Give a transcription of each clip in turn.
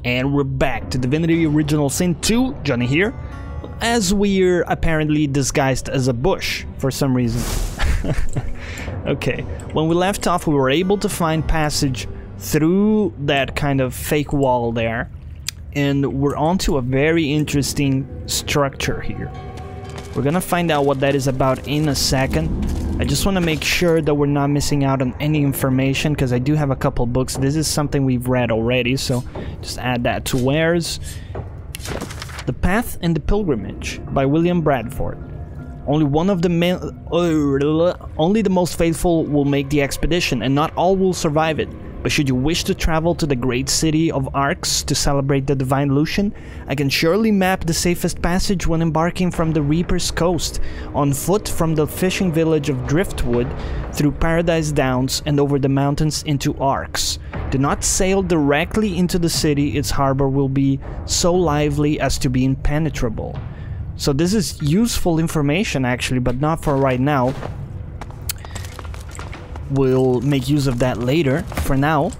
And we're back to Divinity Original Sin 2, Jonny here, as we're apparently disguised as a bush for some reason. Okay, when we left off we were able to find passage through that kind of fake wall there, and we're onto a very interesting structure here. We're gonna find out what that is about in a second. I just want to make sure that we're not missing out on any information, because I do have a couple books. This is something we've read already, so just add that to wares. The Path and the Pilgrimage by William Bradford. Only the most faithful will make the expedition, and not all will survive it. But should you wish to travel to the great city of Arx to celebrate the Divine Lucian, I can surely map the safest passage when embarking from the Reaper's Coast, on foot from the fishing village of Driftwood, through Paradise Downs and over the mountains into Arx. Do not sail directly into the city, its harbor will be so lively as to be impenetrable. So this is useful information actually, but not for right now. We'll make use of that later. For now,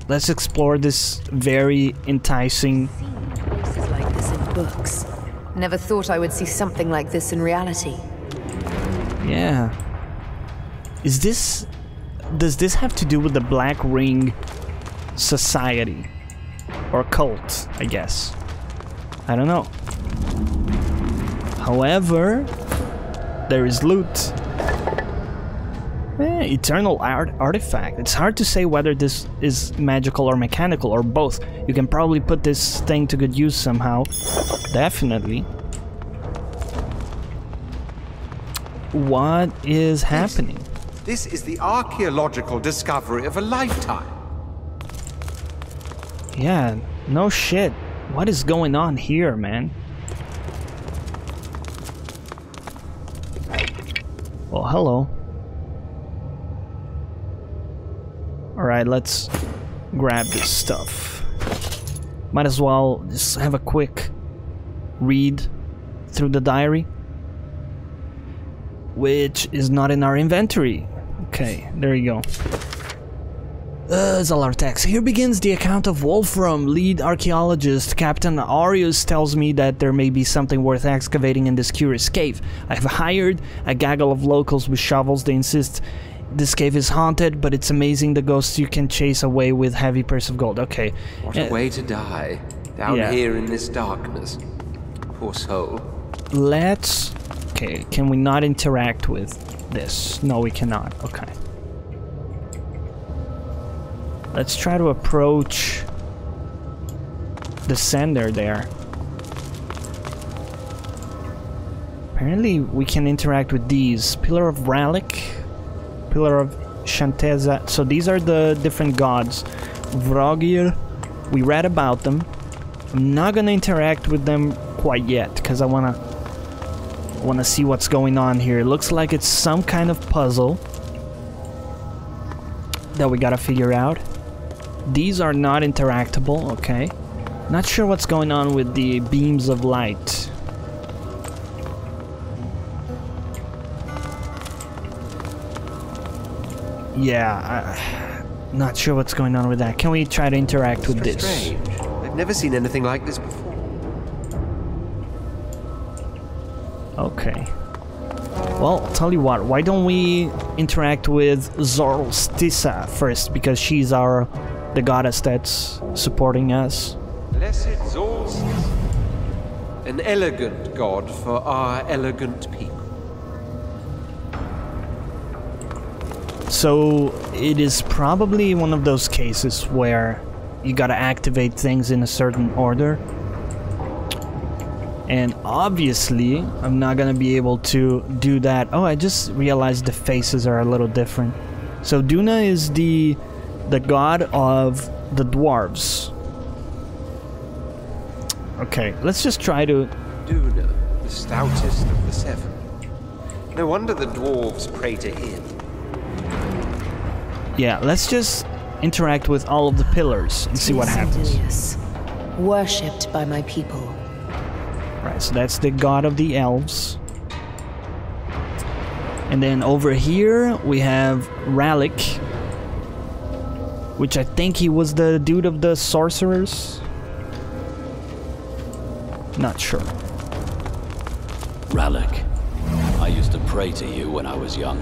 let's explore this very enticing... Places like this in books. Never thought I would see something like this in reality. Yeah. Is this... Does this have to do with the Black Ring Society? Or cult, I guess. I don't know. However, there is loot. Eternal artifact. It's hard to say whether this is magical or mechanical or both. You can probably put this thing to good use somehow. Definitely. What is happening? This is the archaeological discovery of a lifetime. Yeah, no shit. What is going on here, man? Well, hello. Alright, let's grab this stuff. Might as well just have a quick read through the diary, which is not in our inventory. Okay, there you go. It's a lot of text. Here begins the account of Wolfram, lead archaeologist. Captain Aureus tells me that there may be something worth excavating in this curious cave. I have hired a gaggle of locals with shovels. They insist this cave is haunted, but it's amazing the ghosts you can chase away with heavy purse of gold. Okay. What a way to die. Down here in this darkness. Poor soul. Let's... Okay, can we not interact with this? No, we cannot. Okay. Let's try to approach the sender there. Apparently we can interact with these. Pillar of Relic, Pillar of Shanteza. So these are the different gods. Vrogir, we read about them. I'm not gonna interact with them quite yet, because I wanna see what's going on here. It looks like it's some kind of puzzle that we gotta figure out. These are not interactable, okay. Not sure what's going on with the beams of light. Yeah, not sure what's going on with that. Can we try to interact with this? Strange. I've never seen anything like this before. Okay. Well, tell you what, why don't we interact with Zorlstissa first, because she's the goddess that's supporting us. Blessed Zorlstissa, an elegant god for our elegant people. So it is probably one of those cases where you gotta activate things in a certain order. And obviously, I'm not gonna be able to do that. Oh, I just realized the faces are a little different. So Duna is the god of the dwarves. Okay, let's just try to... Duna, the stoutest of the seven. No wonder the dwarves pray to him. Yeah, let's just interact with all of the pillars and see what happens. Worshipped by my people. Right, so that's the god of the elves. And then over here we have Ralik, which I think he was the dude of the sorcerers. Not sure. Rallic, I used to pray to you when I was young.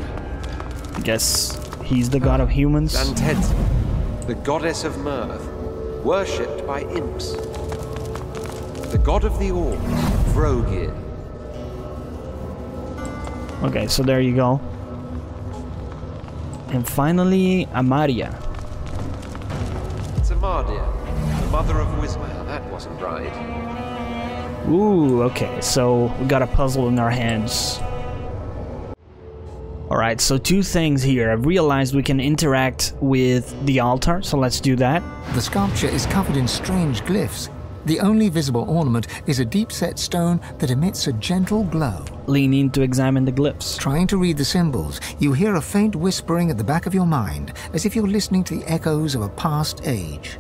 I guess he's the god of humans. Lanted, the goddess of mirth, worshipped by imps. The god of the orcs, Vrogir. Okay, so there you go. And finally, Amaria. It's Amadia, the mother of Wismar. That wasn't right. Ooh, okay, so we got a puzzle in our hands. Alright, so two things here. I've realized we can interact with the altar, so let's do that. The sculpture is covered in strange glyphs. The only visible ornament is a deep-set stone that emits a gentle glow. Lean in to examine the glyphs. Trying to read the symbols, you hear a faint whispering at the back of your mind, as if you're listening to the echoes of a past age.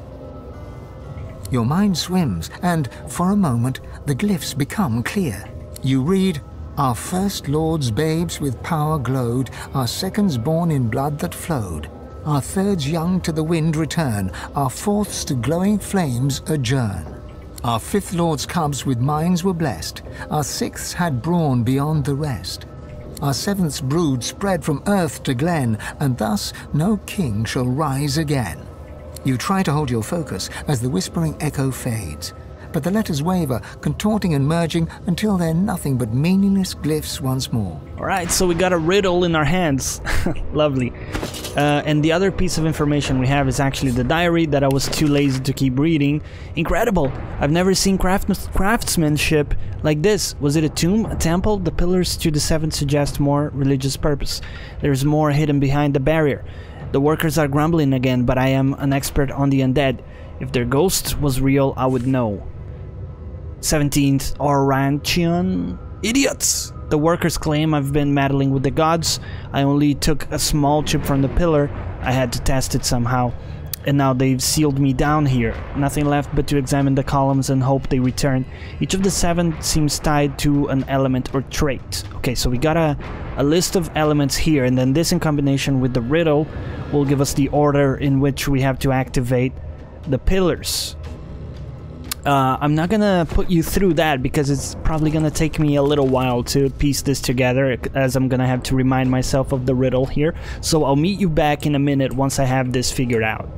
Your mind swims, and, for a moment, the glyphs become clear. You read, "Our first lords babes with power glowed, our seconds born in blood that flowed. Our thirds young to the wind return, our fourths to glowing flames adjourn. Our fifth lord's cubs with minds were blessed, our sixths had brawn beyond the rest. Our seventh's brood spread from earth to glen, and thus no king shall rise again." You try to hold your focus as the whispering echo fades, but the letters waver, contorting and merging until they're nothing but meaningless glyphs once more. Alright, so we got a riddle in our hands. Lovely. And the other piece of information we have is actually the diary that I was too lazy to keep reading. Incredible! I've never seen craftsmanship like this. Was it a tomb? A temple? The pillars to the seven suggest more religious purpose. There's more hidden behind the barrier. The workers are grumbling again, but I am an expert on the undead. If their ghost was real, I would know. 17th Orantian? Idiots! The workers claim I've been meddling with the gods. I only took a small chip from the pillar. I had to test it somehow. And now they've sealed me down here. Nothing left but to examine the columns and hope they return. Each of the seven seems tied to an element or trait. Okay, so we got a list of elements here, and then this in combination with the riddle will give us the order in which we have to activate the pillars. I'm not gonna put you through that because it's probably gonna take me a little while to piece this together, as I'm gonna have to remind myself of the riddle here. So I'll meet you back in a minute once I have this figured out.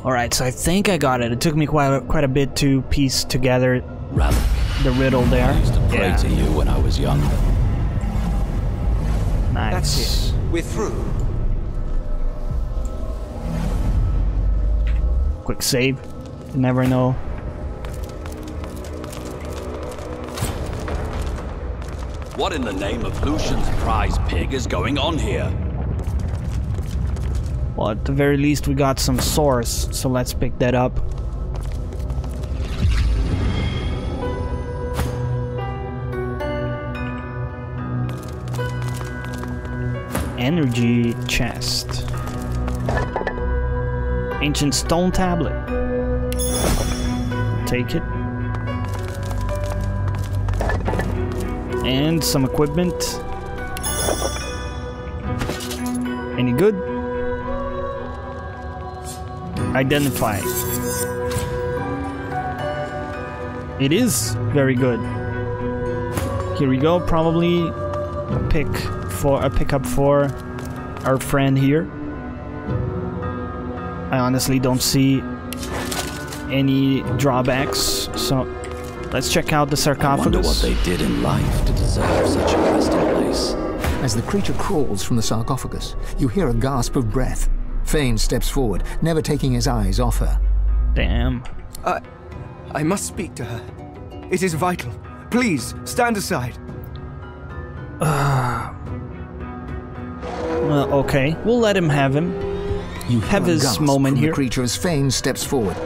Alright, so I think I got it. It took me quite a bit to piece together the riddle there. I used to pray to you when I was young. Nice. That's it. We're through. Quick save. You never know. What in the name of Lucian's prize pig is going on here? Well, at the very least we got some source, so let's pick that up. Energy chest. Ancient stone tablet. Take it. And some equipment. Any good? Identify. It is very good. Here we go. Probably a pickup for our friend here. I honestly don't see any drawbacks, so let's check out the sarcophagus. I wonder what they did in life to deserve such a resting place. As the creature crawls from the sarcophagus, you hear a gasp of breath. Fane steps forward, never taking his eyes off her. Damn. I must speak to her. It is vital. Please, stand aside. Well, okay. We'll let him have him. You have hear a his gasp moment from here. The creature as Fane steps forward.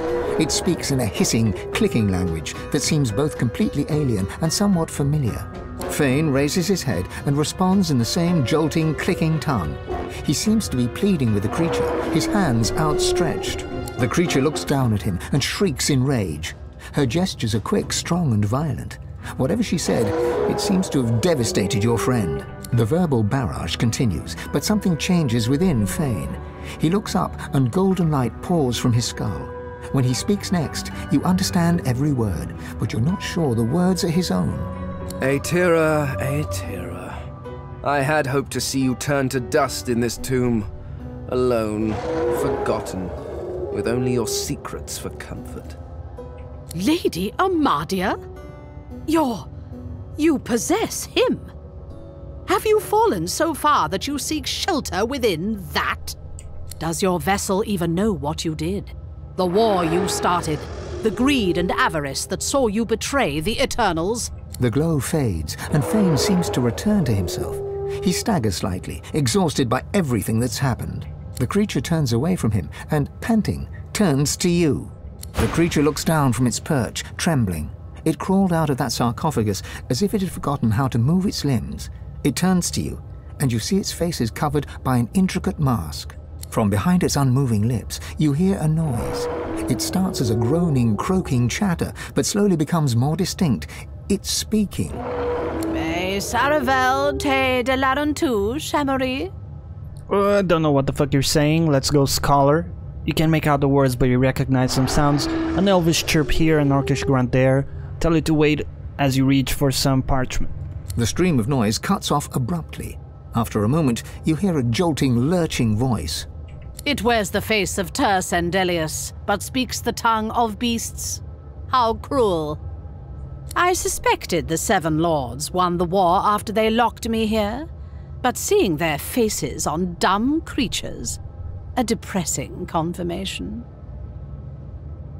It speaks in a hissing, clicking language that seems both completely alien and somewhat familiar. Fane raises his head and responds in the same jolting, clicking tongue. He seems to be pleading with the creature, his hands outstretched. The creature looks down at him and shrieks in rage. Her gestures are quick, strong, and violent. Whatever she said, it seems to have devastated your friend. The verbal barrage continues, but something changes within Fane. He looks up and golden light pours from his skull. When he speaks next, you understand every word, but you're not sure the words are his own. Aetira, Aetira. I had hoped to see you turn to dust in this tomb. Alone, forgotten, with only your secrets for comfort. Lady Amadia? You possess him? Have you fallen so far that you seek shelter within that? Does your vessel even know what you did? The war you started, the greed and avarice that saw you betray the Eternals? The glow fades, and Fane seems to return to himself. He staggers slightly, exhausted by everything that's happened. The creature turns away from him and, panting, turns to you. The creature looks down from its perch, trembling. It crawled out of that sarcophagus as if it had forgotten how to move its limbs. It turns to you, and you see its face is covered by an intricate mask. From behind its unmoving lips, you hear a noise. It starts as a groaning, croaking chatter, but slowly becomes more distinct. It's speaking. Mais Saravel te de larontu, Shamory? I don't know what the fuck you're saying. Let's go scholar. You can make out the words, but you recognize some sounds. An elvish chirp here, an orcish grunt there. Tell you to wait as you reach for some parchment. The stream of noise cuts off abruptly. After a moment, you hear a jolting, lurching voice. It wears the face of Ter Sendelius, but speaks the tongue of beasts. How cruel. I suspected the Seven Lords won the war after they locked me here, but seeing their faces on dumb creatures, a depressing confirmation.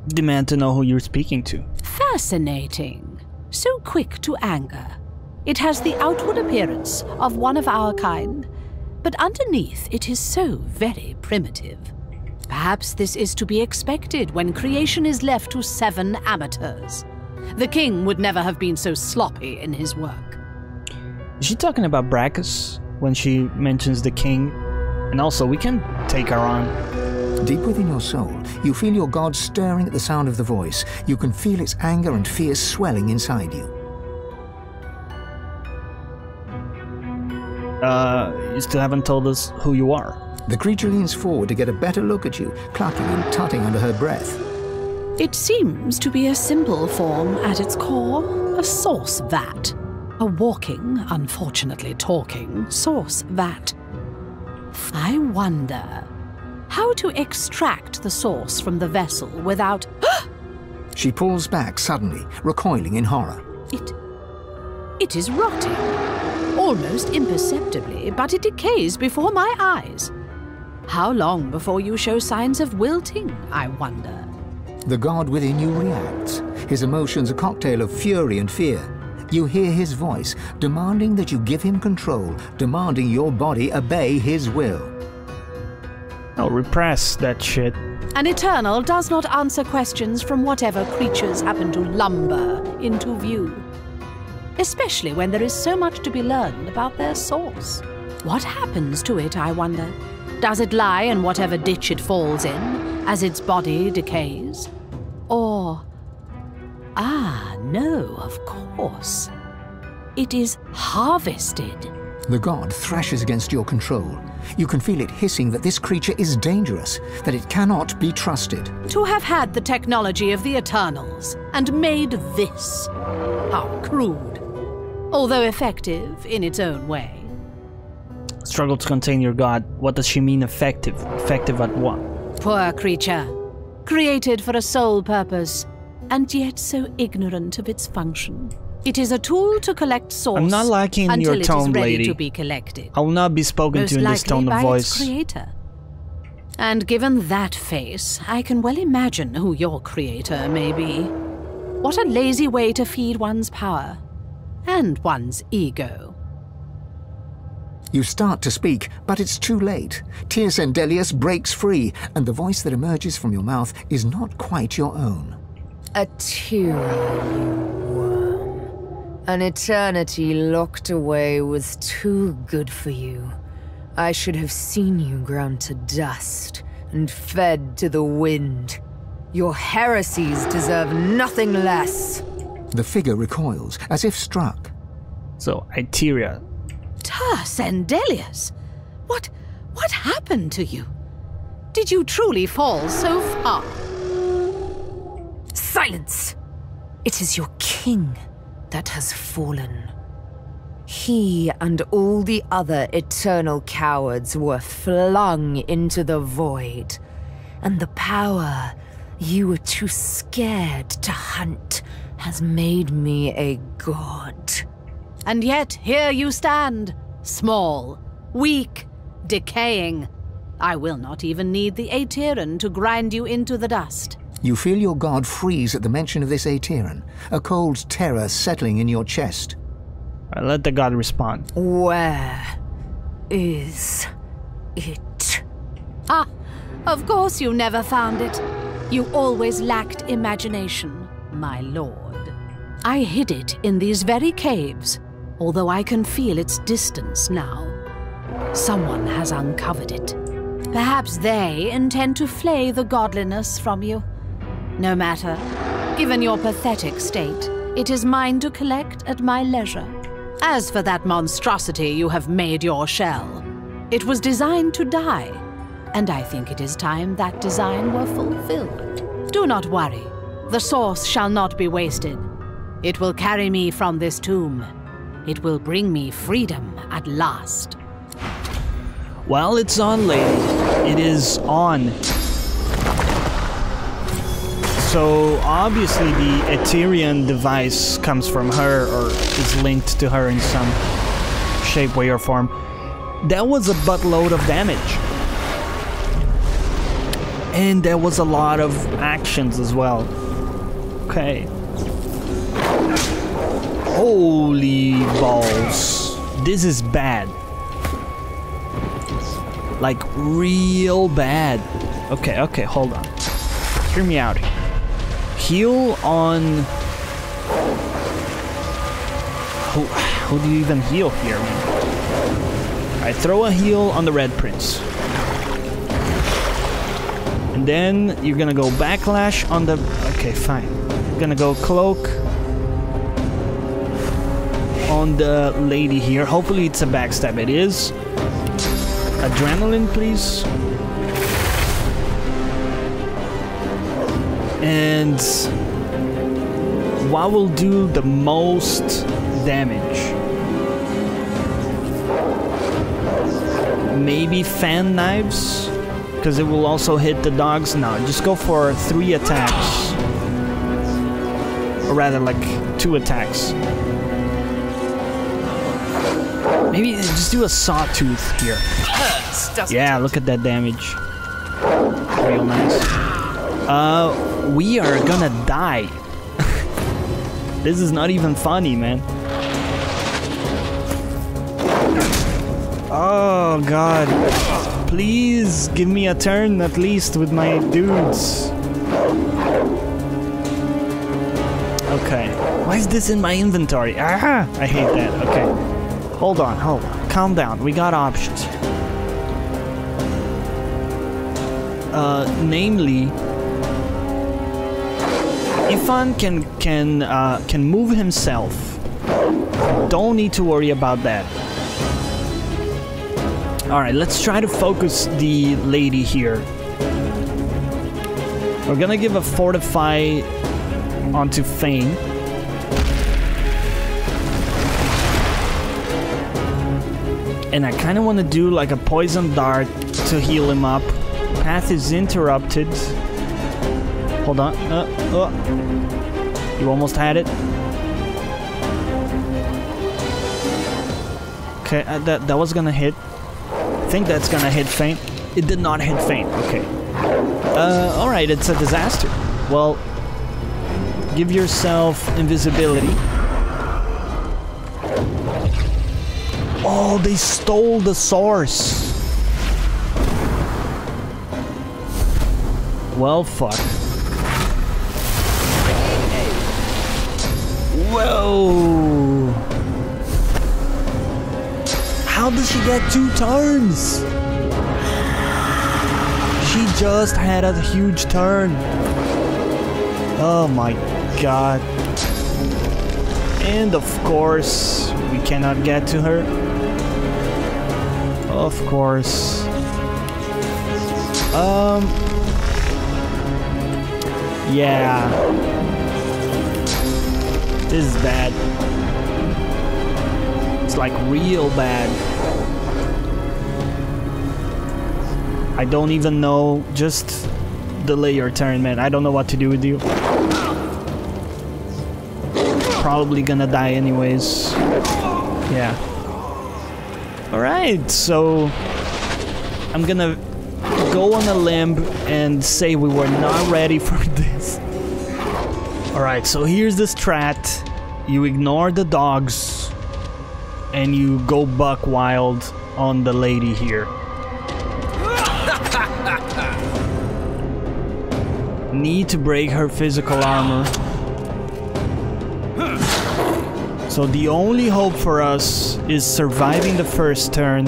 Demand to know who you're speaking to. Fascinating. So quick to anger. It has the outward appearance of one of our kind, but underneath it is so very primitive. Perhaps this is to be expected when creation is left to 7 amateurs. The king would never have been so sloppy in his work. Is she talking about Brachus when she mentions the king? And also, we can take her on. Deep within your soul, you feel your god stirring at the sound of the voice. You can feel its anger and fear swelling inside you. You still haven't told us who you are. The creature leans forward to get a better look at you, clucking and tutting under her breath. It seems to be a simple form at its core, a source vat. A walking, unfortunately talking, source vat. I wonder how to extract the source from the vessel without... She pulls back suddenly, recoiling in horror. It is rotting. Almost imperceptibly, but it decays before my eyes. How long before you show signs of wilting, I wonder? The god within you reacts, his emotions a cocktail of fury and fear. You hear his voice, demanding that you give him control, demanding your body obey his will. Oh, repress that shit. An Eternal does not answer questions from whatever creatures happen to lumber into view. Especially when there is so much to be learned about their source. What happens to it, I wonder? Does it lie in whatever ditch it falls in, as its body decays? Or... ah, no, of course. It is harvested. The god thrashes against your control. You can feel it hissing that this creature is dangerous, that it cannot be trusted. To have had the technology of the Eternals, and made this. How crude. Although effective in its own way. Struggle to contain your god. What does she mean effective? Effective at what? Poor creature. Created for a sole purpose, and yet so ignorant of its function. It is a tool to collect source. I'm not liking your tone, until it is ready lady. to be collected. I will not be spoken to in this tone of voice. Most likely by its creator. And given that face, I can well imagine who your creator may be. What a lazy way to feed one's power. And one's ego. You start to speak, but it's too late. Ter Sendelius breaks free, and the voice that emerges from your mouth is not quite your own. Atira, you worm. An eternity locked away was too good for you. I should have seen you ground to dust and fed to the wind. Your heresies deserve nothing less. The figure recoils, as if struck. So, Iteria. Ter Sendelius! What happened to you? Did you truly fall so far? Silence! It is your king that has fallen. He and all the other eternal cowards were flung into the void, and the power you were too scared to hunt has made me a god. And yet here you stand, small, weak, decaying. I will not even need the Aetheran to grind you into the dust. You feel your god freeze at the mention of this Aetheran, a cold terror settling in your chest. Alright, let the god respond. Where is it? Ah, of course you never found it. You always lacked imagination, my lord. I hid it in these very caves, although I can feel its distance now. Someone has uncovered it. Perhaps they intend to flay the godliness from you. No matter. Given your pathetic state, it is mine to collect at my leisure. As for that monstrosity you have made your shell, it was designed to die, and I think it is time that design were fulfilled. Do not worry. The source shall not be wasted. It will carry me from this tomb. It will bring me freedom at last. Well, it's on, lady. It is on. So, obviously the Aetherian device comes from her, or is linked to her in some shape, way, or form. That was a buttload of damage. And there was a lot of actions as well. Okay. Holy balls. This is bad. Like, real bad. Okay, hold on. Hear me out here. Heal on... Who do you even heal here, man? Alright, throw a heal on the Red Prince. And then you're gonna go Backlash on the... Okay, fine. You're gonna go Cloak on the lady here. Hopefully it's a backstab. It is. Adrenaline, please. And what will do the most damage? Maybe fan knives? Because it will also hit the dogs. No, just go for 3 attacks. Or rather, like 2 attacks. Maybe just do a sawtooth here. Yeah, look at that damage. Real nice. We are gonna die. This is not even funny, man. Oh god. Please give me a turn at least with my dudes. Okay. Why is this in my inventory? Ah! I hate that. Okay. Hold on. Calm down. We got options. Namely, Ifan can move himself. Don't need to worry about that. Alright, let's try to focus the lady here. We're gonna give a Fortify onto Fane. And I kind of want to do like a Poison Dart to heal him up. Path is interrupted. Hold on. You almost had it. Okay, that was gonna hit. I think that's gonna hit Fane. It did not hit Fane. Okay. Alright, it's a disaster. Well, give yourself invisibility. Oh, they stole the source. Well, fuck. Whoa! How does she get 2 turns? She just had a huge turn. Oh my god. And of course, we cannot get to her. Of course. Yeah. This is bad. It's like real bad. I don't even know. Just delay your turn, man. I don't know what to do with you. Probably gonna die anyways. Yeah. Alright, so I'm gonna go on a limb and say we were not ready for this. Alright, so here's the strat. You ignore the dogs and you go buck wild on the lady here. Need to break her physical armor. So the only hope for us is surviving the first turn.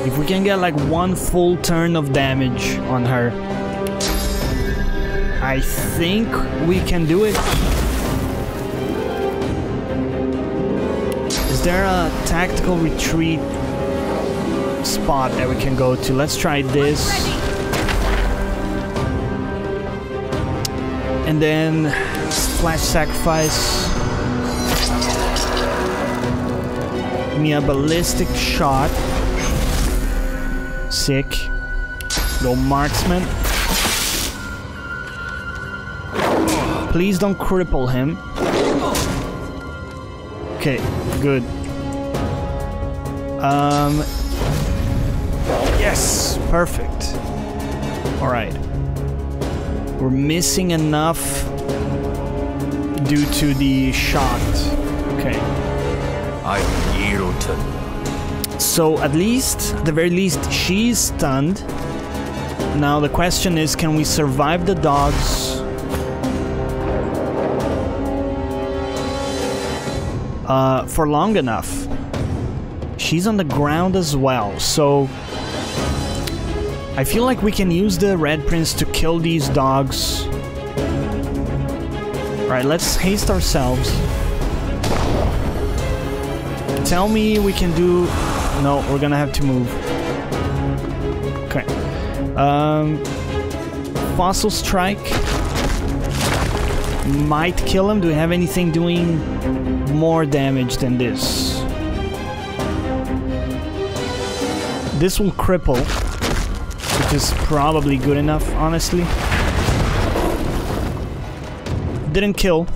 If we can get like one full turn of damage on her, I think we can do it. Is there a tactical retreat spot that we can go to? Let's try this. And then flash sacrifice. Give me a ballistic shot. Sick. Go marksman. Please don't cripple him. Okay, good. Yes, perfect. Alright. We're missing enough due to the shot. Okay. I yield to. So at the very least, she's stunned. Now the question is, can we survive the dogs? For long enough. She's on the ground as well, so I feel like we can use the Red Prince to kill these dogs. Alright, let's haste ourselves. Tell me we can do... No, we're gonna have to move. Okay. Fossil Strike. Might kill him. Do we have anything doing more damage than this? This will cripple, which is probably good enough, honestly. Didn't kill.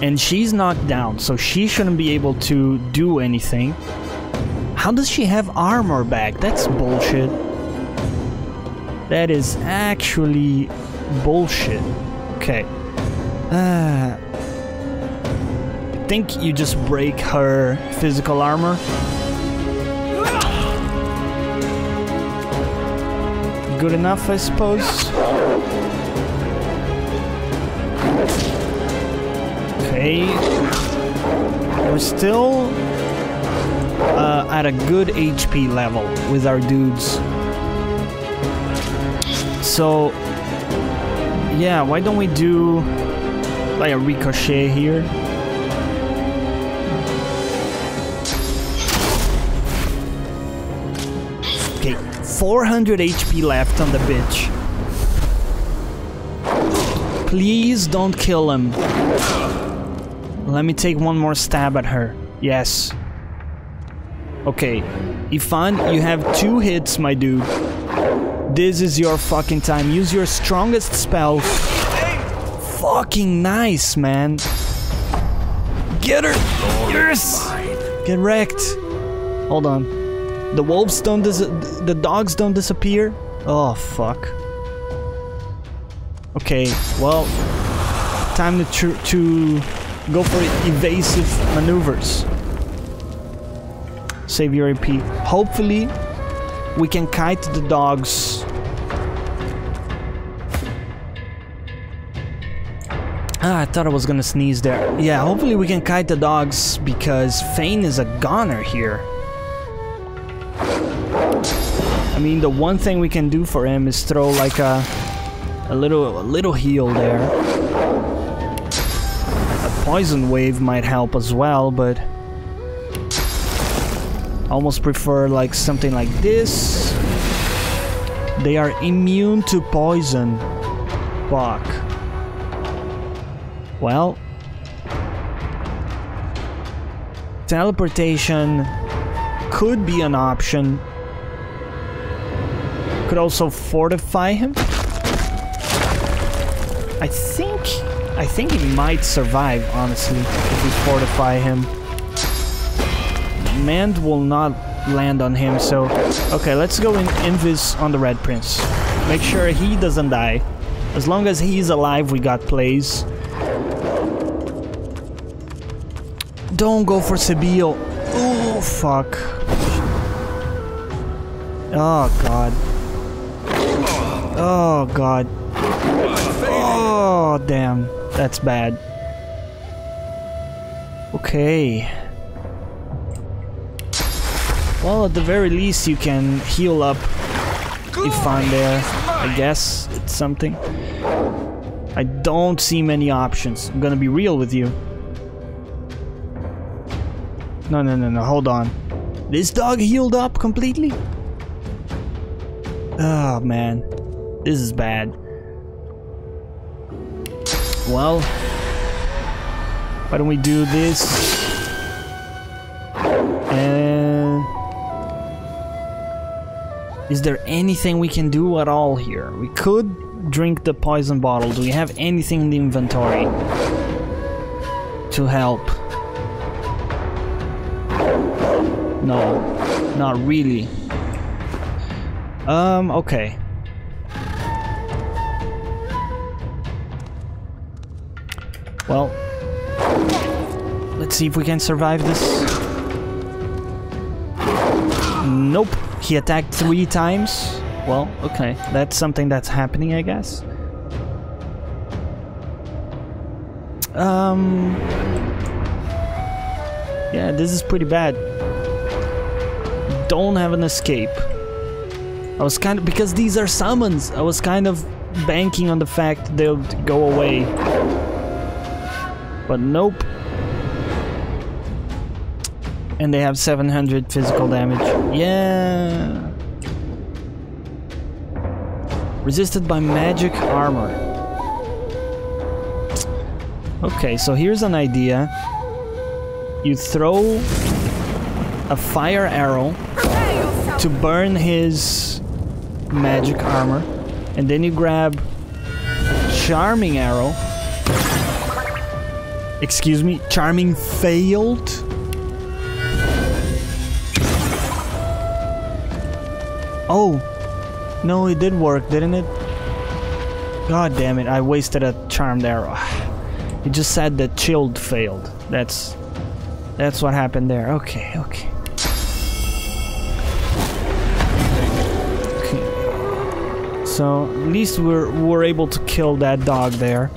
And she's knocked down, so she shouldn't be able to do anything. How does she have armor back? That's bullshit. That is actually bullshit. Okay. I think you just break her physical armor. Good enough, I suppose. Okay. We're still at a good HP level with our dudes. So, yeah, why don't we do like a ricochet here? Okay, 400 HP left on the bitch. Please don't kill him. Let me take one more stab at her. Yes. Okay, Ifan, you have 2 hits, my dude. This is your fucking time. Use your strongest spell. Fucking nice, man. Get her! Yes! Get wrecked. Hold on. The wolves don't the dogs don't disappear? Oh, fuck. Okay, well, time to go for evasive maneuvers. Save your AP. Hopefully, we can kite the dogs. Ah, I thought I was gonna sneeze there. Yeah, hopefully we can kite the dogs because Fane is a goner here. I mean, the one thing we can do for him is throw like a little heal there. A poison wave might help as well, but Almost prefer like something like this. They are immune to poison. Fuck. Well, teleportation could be an option. Could also fortify him. I think he might survive, honestly, if we fortify him. Mand will not land on him, so... Okay, let's go in Invis on the Red Prince. Make sure he doesn't die. As long as he's alive, we got plays. Don't go for Sibyl. Oh, fuck. Oh, God. Oh, God. Oh, damn. That's bad. Okay. Well, at the very least, you can heal up if I'm there. I guess it's something. I don't see many options. I'm gonna be real with you. No, hold on. This dog healed up completely? Oh, man. This is bad. Well, why don't we do this? And is there anything we can do at all here? We could drink the poison bottle. Do we have anything in the inventory to help? No, not really. Okay. Well, let's see if we can survive this. Nope, he attacked 3 times. Well, okay, that's something that's happening, I guess. Yeah, this is pretty bad. Don't have an escape. I was kind of, because these are summons, I was kind of banking on the fact they'll go away. But nope. And they have 700 physical damage. Yeah. Resisted by magic armor. Okay, so here's an idea. You throw a fire arrow to burn his magic armor, and then you grab charming arrow. Excuse me, charming failed? Oh, no, it did work, didn't it? God damn it, I wasted a charmed arrow. It just said that chilled failed. That's what happened there. Okay. So at least we're able to kill that dog there.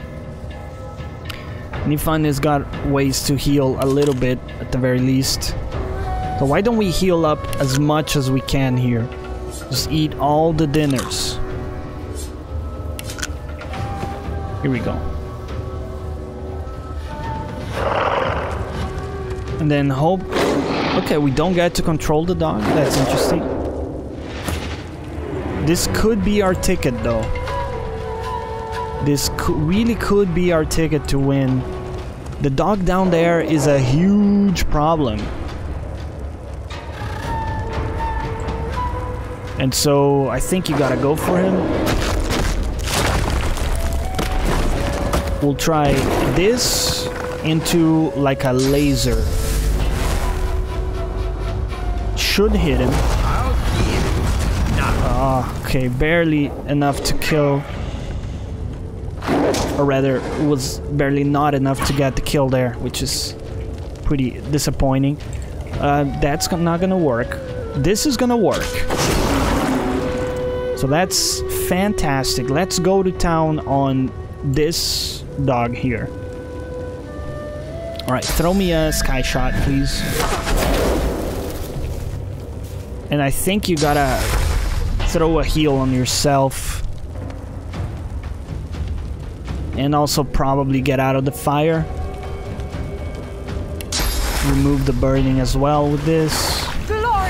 Nifan has got ways to heal a little bit at the very least. So why don't we heal up as much as we can here? Just eat all the dinners. Here we go. And then hope... Okay, we don't get to control the dog. That's interesting. This could be our ticket, though. This really could be our ticket to win. The dog down there is a huge problem. And so I think you gotta go for him. We'll try this into like a laser. Should hit him. Okay, barely enough to kill. Or rather, it was barely not enough to get the kill there, which is pretty disappointing. That's not gonna work. This is gonna work. So that's fantastic. Let's go to town on this dog here. Alright, throw me a sky shot, please. And I think you gotta throw a heal on yourself. And also probably get out of the fire. Remove the burning as well with this. Glorious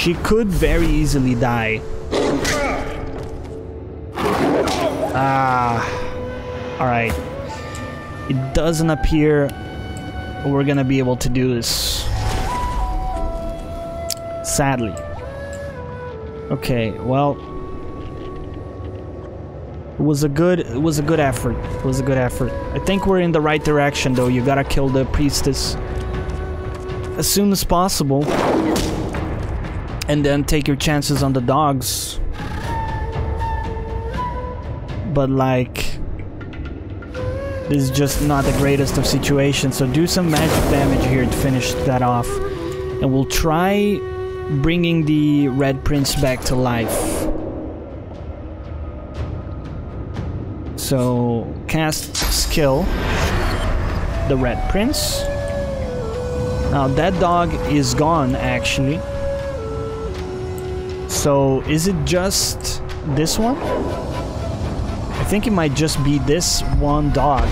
She could very easily die. Alright. It doesn't appear we're gonna be able to do this. Sadly. Okay, well, it was a good effort. It was a good effort. I think we're in the right direction though. You gotta kill the priestess as soon as possible. And then take your chances on the dogs. But like, this is just not the greatest of situations, so do some magic damage here to finish that off. And we'll try bringing the Red Prince back to life. So, cast skill, the Red Prince. Now that dog is gone actually. So, is it just this one? I think it might just be this one dog.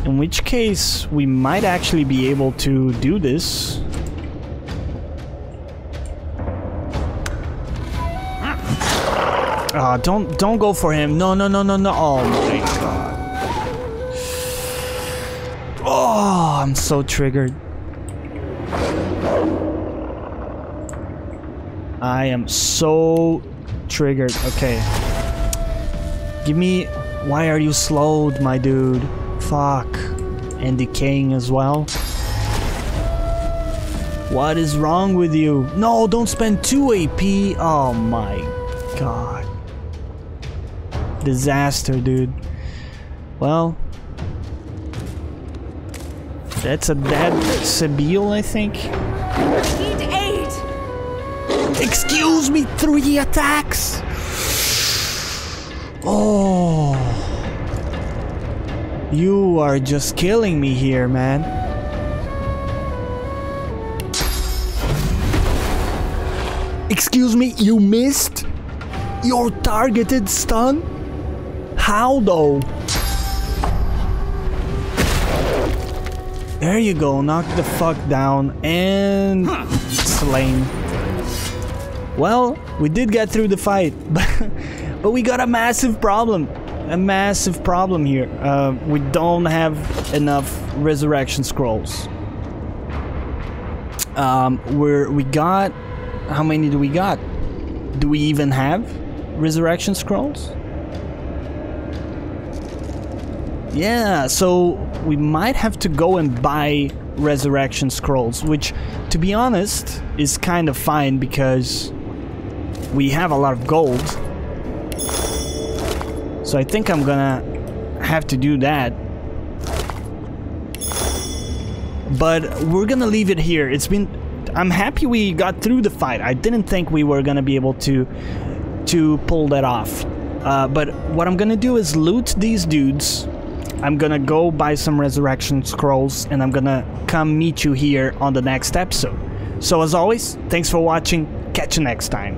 In which case, we might actually be able to do this. Don't go for him. No. Oh my god. Oh, I'm so triggered. I am so triggered. Okay. Give me... Why are you slowed, my dude? Fuck. And decaying as well. What is wrong with you? No, don't spend 2 AP. Oh my god. Disaster, dude. Well, that's a dead Sebille, I think. Need aid. Excuse me, 3 attacks. Oh, you are just killing me here, man. Excuse me, you missed your targeted stun? How though? There you go, knock the fuck down and slain. Well, we did get through the fight, but we got a massive problem. A massive problem here. We don't have enough resurrection scrolls. We got... How many do we got? Do we even have resurrection scrolls? Yeah, so we might have to go and buy resurrection scrolls, which, to be honest, is kind of fine because we have a lot of gold. So I think I'm gonna have to do that. But we're gonna leave it here. It's been... I'm happy we got through the fight. I didn't think we were gonna be able to pull that off. But what I'm gonna do is loot these dudes. I'm gonna go buy some resurrection scrolls, and I'm gonna come meet you here on the next episode. So as always, thanks for watching. Catch you next time.